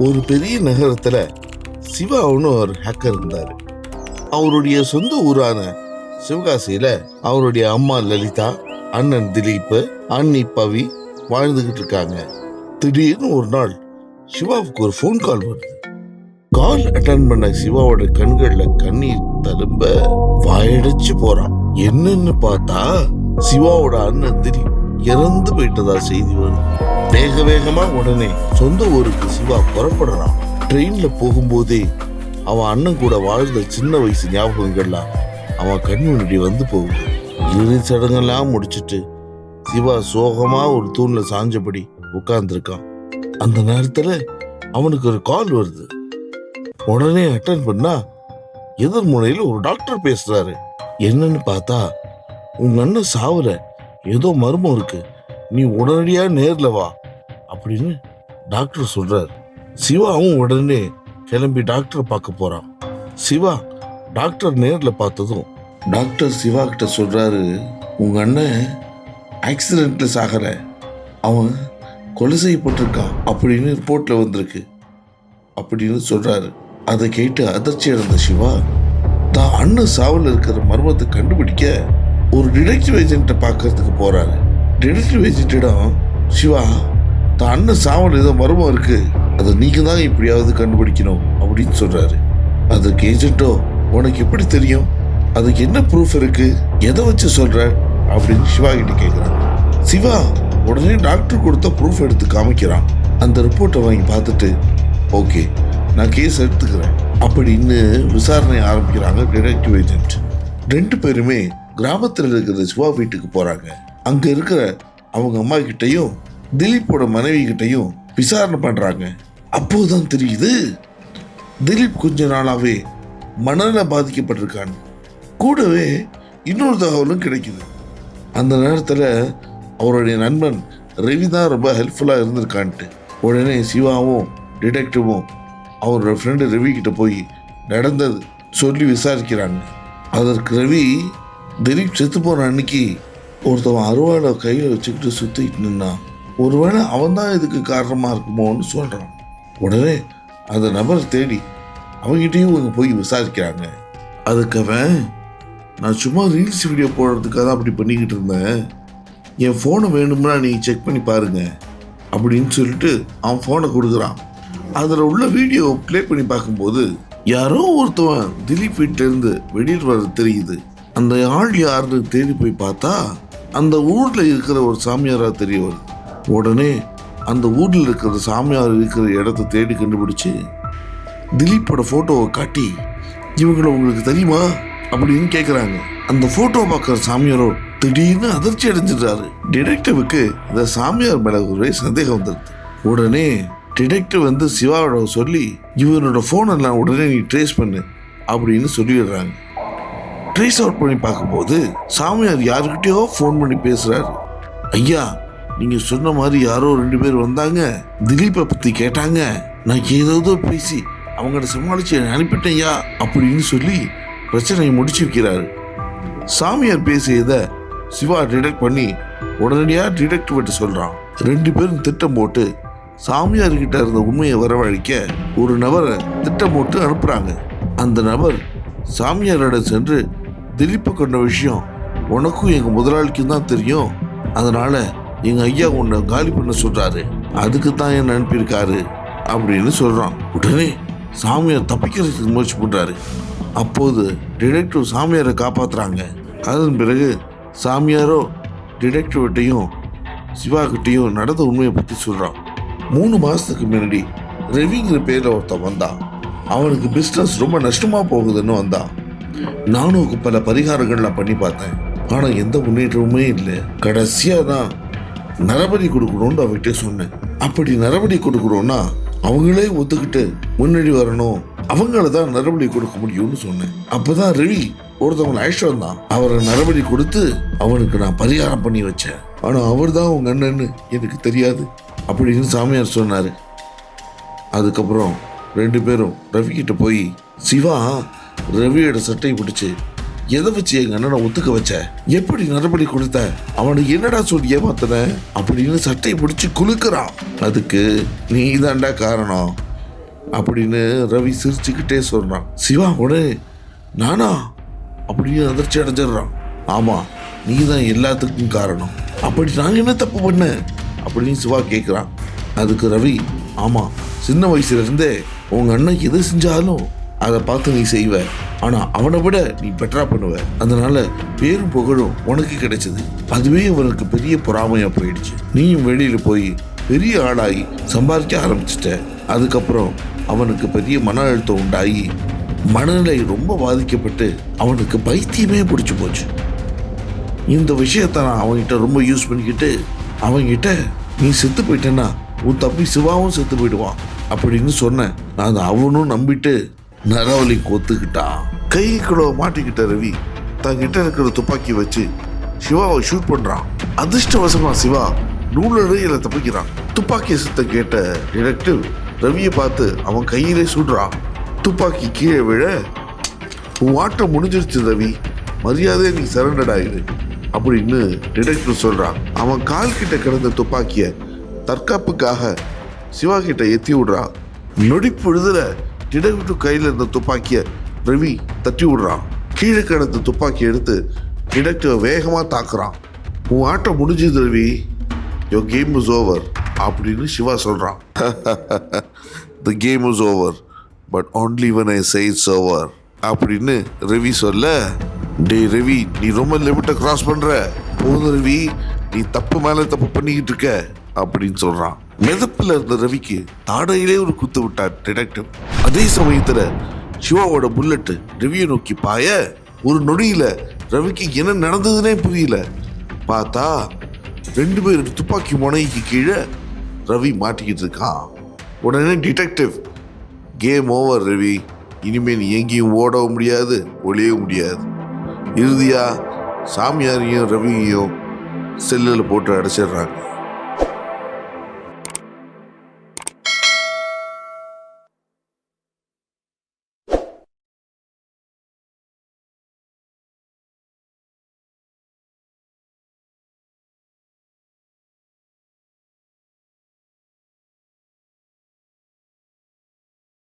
ஒரு பெரிய நகரத்துல சிவாவுன்னு ஒரு ஹேக்கர் இருந்தாரு. அவருடைய சொந்த ஊரான சிவகாசியில அவருடைய அம்மா லலிதா, அண்ணன் திலீப், அண்ணி பவி வாழ்ந்துகிட்டு இருக்காங்க. திடீர்னு ஒரு நாள் சிவாவுக்கு ஒரு ஃபோன் கால் வருது. கால் அட்டன் பண்ண சிவாவோட கண்கள்ல கண்ணீர் தழும்ப வாயடைச்சு போறான். என்னன்னு பார்த்தா சிவாவோட அண்ணன் திலீப் இறந்து போயிட்டதா செய்தி வருது. வேக வேகமா உடனே சொந்த ஊருக்கு சிவா புறப்படுறான். ட்ரெயின்ல போகும்போதே அவன் அண்ணன் கூட வாழ்ந்த சின்ன வயசு ஞாபகங்கள்லாம் அவன் கண் முன்னாடி வந்து போகுது. இறுதி சடங்கெல்லாம் முடிச்சிட்டு சிவா சோகமா ஒரு தூண்ல சாஞ்சபடி உட்கார்ந்துருக்கான். அந்த நேரத்துல அவனுக்கு ஒரு கால் வருது. உடனே அட்டன் பண்ணா எதிர்முனையில ஒரு டாக்டர் பேசுறாரு. என்னன்னு பார்த்தா, உங்க அண்ணன் சாவல, ஏதோ மர்மம் இருக்கு, நீ உடனடியா நேர்ல வா அப்படின்னு டாக்டர் சொல்றாரு. சிவாவும் உடனே கிளம்பி டாக்டரை பார்க்க போறான். சிவா டாக்டர் நேர்ல பார்த்ததும் டாக்டர் சிவா கிட்ட சொல்றாரு, உங்க அண்ணன் ஆக்சிடென்ட்ல சாகல, அவன் கொலை செய்யப்பட்டிருக்கான் அப்படின்னு ரிப்போர்ட்ல வந்திருக்கு அப்படின்னு சொல்றாரு. அதை கேட்டு அதிர்ச்சி அடைந்த சிவா தான் அண்ணன் சாவில் இருக்கிற மர்மத்தை கண்டுபிடிக்க ஒரு டிடெக்டிவ் ஏஜென்ட்டை பார்க்கறதுக்கு போறாரு. டிடெக்டிவ் ஏஜென்ட்டிடம் சிவா தான் அண்ணன் சாவில் ஏதோ மர்மம் இருக்கு, அதை நீங்க தான் எப்படியாவது கண்டுபிடிக்கணும் அப்படின்னு சொல்றாரு. அதுக்கு ஏஜென்ட்டோ, உனக்கு எப்படி தெரியும், அதுக்கு என்ன ப்ரூஃப் இருக்கு, எதை வச்சு சொல்ற அப்படின்னு சிவா கிட்ட கேட்கிறான். சிவா உடனே டாக்டர் கொடுத்த ப்ரூஃப் எடுத்து காமிக்கிறான். அந்த ரிப்போர்ட்டை வாங்கி பார்த்துட்டு, ஓகே நான் கேஸ் எடுத்துக்கிறேன் அப்படின்னு விசாரணை ஆரம்பிக்கிறாங்க டிடெக்டிவ் ஏஜென்ட். ரெண்டு பேருமே கிராமத்தில் இருக்கிற சிவா வீட்டுக்கு போறாங்க. அங்க இருக்கிற அவங்க அம்மா கிட்டையும் திலீப்போட மனைவி கிட்டையும் விசாரணை பண்றாங்க. அப்போதான் தெரியுது திலீப் கொஞ்ச நாளாவே மனநல பாதிக்கப்பட்டிருக்கான். கூடவே இன்னொரு தகவலும் கிடைக்குது. அந்த நேரத்தில் அவருடைய நண்பன் ரவி தான் ரொம்ப ஹெல்ப்ஃபுல்லாக இருந்திருக்கான்ட்டு. உடனே சிவாவும் டிடெக்டிவும் அவரோட ஃப்ரெண்டு ரவி கிட்ட போய் நடந்தது சொல்லி விசாரிக்கிறாங்க. அதற்கு ரவி, திலீப் செத்து போன அன்னைக்கு ஒருத்தவன் அருவாளை கையில் வச்சுக்கிட்டு சுற்றிக்கிட்டு நின்னான், ஒருவேளை அவன் தான் இதுக்கு காரணமாக இருக்குமோன்னு சொல்கிறான். உடனே அந்த நபரை தேடி அவங்ககிட்டையும் இவங்க போய் விசாரிக்கிறாங்க. அதுக்கு அவன், நான் சும்மா ரீல்ஸ் வீடியோ போடுறதுக்காக தான் அப்படி பண்ணிக்கிட்டு இருந்தேன், என் ஃபோனை வேணும்னா நீங்கள் செக் பண்ணி பாருங்க அப்படின்னு சொல்லிட்டு அவன் ஃபோனை கொடுக்குறான். அதில் உள்ள வீடியோ ப்ளே பண்ணி பார்க்கும்போது யாரோ ஒருத்தவன் திலீப் வீட்டிலேருந்து வெளியில் வர தெரியுது. அந்த ஆள் யாருன்னு தேடி போய் பார்த்தா அந்த ஊரில் இருக்கிற ஒரு சாமியாராக தெரிய வருது. உடனே அந்த ஊரில் இருக்கிற சாமியார் இருக்கிற இடத்த தேடி கண்டுபிடிச்சு திலீப்போட ஃபோட்டோவை காட்டி, இவங்களை உங்களுக்கு தெரியுமா அப்படின்னு கேட்குறாங்க. அந்த ஃபோட்டோ பார்க்குற சாமியாரோ திடீர்னு அதிர்ச்சி அடைஞ்சிடுறாரு. டிடெக்டிவுக்கு இந்த சாமியார் மேலே ஒரே சந்தேகம் வந்துடுது. உடனே டிடெக்டிவ் வந்து சிவாவோட சொல்லி, இவனோட ஃபோனெல்லாம் உடனே நீ ட்ரேஸ் பண்ணு அப்படின்னு சொல்லிடுறாங்க. ட்ரேஸ் அவுட் பண்ணி பார்க்கும்போது சாமியார் யாருக்கிட்டையோ ஃபோன் பண்ணி பேசுறாரு. ஐயா, நீங்க சொன்ன மாதிரி யாரோ 2 பேர் வந்தாங்க, திலீப்பை பத்தி கேட்டாங்க, நான் ஏதோ பேசி அவங்கள சமாளிச்சு அனுப்பிட்டேன் ஐயா அப்படின்னு சொல்லி பிரச்சனையை முடிச்சு வைக்கிறாரு. சாமியார் பேசியதை சிவா டிடெக்ட் பண்ணி உடனடியாக டிடெக்டிவ்கிட்ட சொல்றான். 2 பேரும் திட்டம் போட்டு சாமியார்கிட்ட இருந்த உண்மையை வரவழைக்க ஒரு நபரை திட்டம் போட்டு அனுப்புறாங்க. அந்த நபர் சாமியாரிடம் சென்று, திலீப்பை கொண்ட விஷயம் உனக்கும் எங்க முதலாளிக்கும் தான் தெரியும், அதனால எங்க ஐயா உன்னை காலி பண்ண சொல்றாரு, அதுக்கு தான் என்ன அனுப்பியிருக்காரு அப்படின்னு சொல்றான். உடனே சாமியார் தப்பிக்கிறதுக்கு முயற்சி பண்றாரு. அப்போது டிடெக்டிவ் சாமியாரை காப்பாத்துறாங்க. அதன் பிறகு சாமியாரோ டிடெக்டிவ்கிட்டையும் சிவா கிட்டையும் நடந்த உண்மையை பற்றி சொல்றான். 3 மாசத்துக்கு முன்னாடி ரவிங்கிற பேர்ல ஒருத்தன் வந்தான். அவனுக்கு பிஸ்னஸ் ரொம்ப நஷ்டமா போகுதுன்னு வந்தான். நானும் பல பரிகாரங்கள்லாம் பண்ணி பார்த்தேன், ஆனா எந்த முன்னேற்றமுமே இல்லை. கடைசியா தான் நரபலி கொடுக்கணும்னு அவகிட்ட சொன்னேன். அப்படி நரபலி கொடுக்கணும்னா அவங்களே ஒத்துக்கிட்டு முன்னாடி வரணும், அவங்கள தான் நரபலி கொடுக்க முடியும்னு சொன்னேன். அப்பதான் ரவி ஒருத்தவங்களை அழைச்சிட்டு வந்தான். அவரை நரபலி கொடுத்து அவனுக்கு நான் பரிகாரம் பண்ணி வச்சேன். ஆனா அவர் தான் உங்க அண்ணன்னு எனக்கு தெரியாது அப்படின்னு சாமியார் சொன்னாரு. அதுக்கப்புறம் 2 பேரும் ரவி கிட்ட போய், சிவா ரவியோட சட்டையை பிடிச்சு, எதை வச்சு எங்க அண்ணனை ஒத்துக்க வச்ச, எப்படி நரபலி கொடுத்த, அவனுக்கு என்னடா சொல்லி ஏமாத்தன அப்படின்னு சட்டையை பிடிச்சு குலுக்குறான். அதுக்கு, நீ தாண்டா காரணம், அப்படின்னு ரவி சிரிச்சுக்கிட்டே சொல்றான். சிவா உடனே நானா அப்படின்னு அதிர்ச்சி அடைஞ்சிடுறான். ஆமா, நீ தான் எல்லாத்துக்கும் காரணம். அப்படி நான் என்ன தப்பு பண்ண அப்படின்னு சிவா கேட்குறான். அதுக்கு ரவி, ஆமா, சின்ன வயசுல இருந்தே உங்க அண்ணன் எது செஞ்சாலும் அதை பார்த்து நீ செய்வ. ஆனா அவனை விட நீ பெட்டரா பண்ணுவ. அதனால பேரும் புகழும் உனக்கு கிடைச்சது. அதுவே அவனுக்கு பெரிய பொறாமையா போயிடுச்சு. நீயும் வெளியில போய் பெரிய ஆளாகி சம்பாதிக்க ஆரம்பிச்சிட்ட. அதுக்கப்புறம் அவனுக்கு பெரிய மன அழுத்தம் உண்டாகி மனநிலை ரொம்ப பாதிக்கப்பட்டு அவனுக்கு பைத்தியமே பிடிச்சி போச்சு. இந்த விஷயத்த நான் அவன்கிட்ட ரொம்ப யூஸ் பண்ணிக்கிட்டு அவன்கிட்ட நீ செத்து போயிட்டேன்னா உன் தம்பி சிவாவும் செத்து போயிடுவான் அப்படின்னு சொன்னேன். நான் அவனும் நம்பிட்டு நரவலி கொத்துக்கிட்டான். கைக்குள்ள மாட்டிக்கிட்ட ரவி தங்கிட்ட இருக்கிற துப்பாக்கி வச்சு சிவாவை ஷூட் பண்றான். அதிர்ஷ்டவசமா சிவா நூலடையில தப்பிக்கிறான். துப்பாக்கி சத்தம் கேட்ட டிடெக்டிவ் ரவியை பார்த்து அவன் கையிலே சுடுறான். துப்பாக்கி கீழே விழ, உன் ஆட்டம் முடிஞ்சிருச்சு ரவி, மரியாதையை நீ சரண்டர் ஆயிடு அப்படின்னு டிடெக்டிவ் சொல்றான். அவன் கால் கிட்ட கிடந்த துப்பாக்கிய தற்காப்புக்காக சிவா கிட்ட எத்தி விடுறான். நொடிப்பொழுதுல டிடெக்டிவ் கையில இருந்த துப்பாக்கிய ரவி தட்டி விடுறான். கீழே கிடந்த துப்பாக்கி எடுத்து டிடெக்டிவ் வேகமா தாக்குறான். உன் ஆட்டம் முடிஞ்சது Ravi, your game is over அப்படின்னு சிவா சொல்றான். The game is over but only when I say it's over அப்படின்னு ரவி சொல்ல, டே ரவி, நீ ரொம்ப லிமிட்டை கிராஸ் பண்ற, போதும் ரவி, நீ தப்பு மேல தப்பு பண்ணிக்கிட்டு இருக்க அப்படின்னு சொல்றான். மிதப்புல இருந்த ரவிக்கு தாடையிலே ஒரு குத்து விட்டான் டிடெக்டிவ். அதே சமயத்துல சிவாவோட புல்லட் ரவியை நோக்கி பாய, ஒரு நொடியில ரவிக்கு என்ன நடந்ததுன்னே புரியல. பார்த்தா 2 பேர் துப்பாக்கி முனைக்கு கீழே ரவி மாட்டிக்கிட்டு இருக்கான். உடனே டிடெக்டிவ், கேம் ஓவர் ரவி, இனிமே நீ எங்கேயும் ஓடவும் முடியாது, ஒளியவும் முடியாது. இறுதியா சாமியாரையும் ரவியையும் செல்லில் போட்டு அடைச்சிடுறாங்க.